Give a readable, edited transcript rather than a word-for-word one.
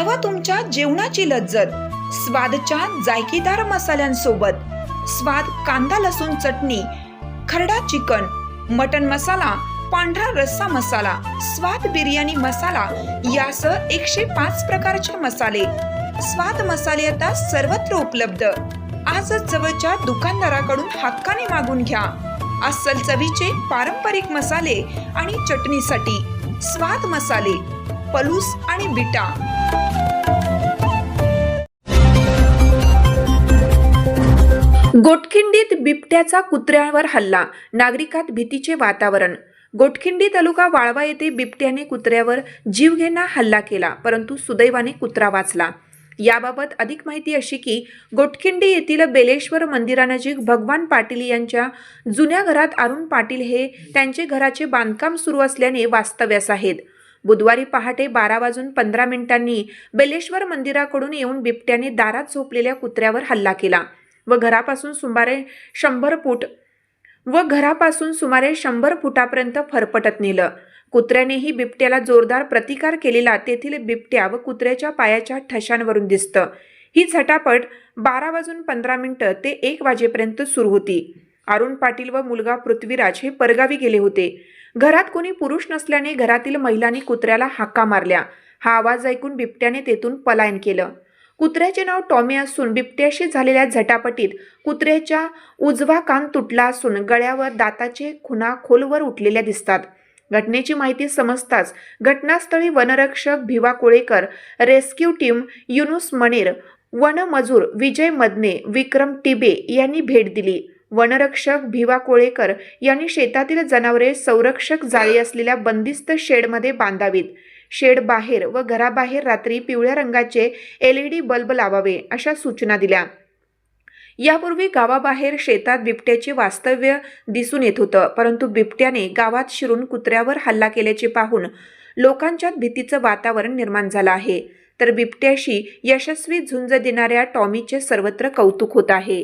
वाढवा तुमच्या जेवणाची लज्जत स्वादच्या जायकेदार मसाल्यांसोबत। स्वाद कांदा लसूण चटणी, खरडा चिकन, मटन मसाला, पांढरा रस्सा मसाला, स्वाद बिर्याणी मसाला यासह 105 प्रकारचे मसाले। स्वाद मसाले आता सर्वत्र उपलब्ध। आजच जवळच्या दुकानदाराकडून हक्काने मागून घ्या। अस्सल चवीचे पारंपरिक मसाले आणि चटणीसाठी स्वाद मसाले, पलूस आणि बिटा। गोटखिंडीत बिबट्याचा कुत्र्यावर हल्ला, नागरिकात भीतीचे वातावरण। गोटखिंडी तालुका वाळवा येथे बिबट्याने कुत्र्यावर जीवघेणा हल्ला केला, परंतु सुदैवाने कुत्रा वाचला। याबाबत अधिक माहिती अशी की गोटखिंडी येथील बेलेश्वर मंदिरानजीक भगवान पाटील यांच्या जुन्या घरात अरुण पाटील हे त्यांचे घराचे बांधकाम सुरू असल्याने वास्तव्यास आहेत। बुधवारी पहाटे 12:15 बेलेश्वर मंदिराकडून येऊन बिबट्याने दारात झोपलेल्या कुत्र्यावर हल्ला केला व घरापासून सुमारे 100 फुटापर्यंत फरफटत नेलं। कुत्र्यानेही बिबट्याला जोरदार प्रतिकार केलेला तेथील बिबट्या व कुत्र्याच्या पायाच्या ठशांवरून दिसतं। ही झटापट 12:15 ते 1 वाजेपर्यंत सुरू होती। अरुण पाटील व मुलगा पृथ्वीराज हे परगावी गेले होते। घरात कोणी पुरुष नसल्याने घरातील महिलांनी कुत्र्याला हाका मारल्या। हा आवाज ऐकून बिबट्याने तेथून पलायन केलं। कुत्र्याचे नाव टॉमी असून बिबट्याशी झालेल्या झटापटीत कुत्र्याचा उजवा कान तुटला असून गळ्यावर दाताचे खुणा खोलवर उठलेल्या दिसतात। घटनेची माहिती समजताच घटनास्थळी वनरक्षक भिवा कोळेकर, रेस्क्यू टीम युनुस मनेर, वनमजूर विजय मदने, विक्रम टिबे यांनी भेट दिली। वनरक्षक भिवा कोळेकर यांनी शेतातील जनावरे संरक्षक जाळी असलेल्या बंदिस्त शेडमध्ये बांधावीत। शेड बाहेर व घराबाहेर रात्री पिवळ्या रंगाचे LED बल्ब लावावे अशा सूचना दिल्या। यापूर्वी गावाबाहेर शेतात बिबट्याचे वास्तव्य दिसून येत होतं, परंतु बिबट्याने गावात शिरून कुत्र्यावर हल्ला केल्याचे पाहून लोकांच्यात भीतीचं वातावरण निर्माण झालं आहे। तर बिबट्याशी यशस्वी झुंज देणाऱ्या टॉमीचे सर्वत्र कौतुक होत आहे।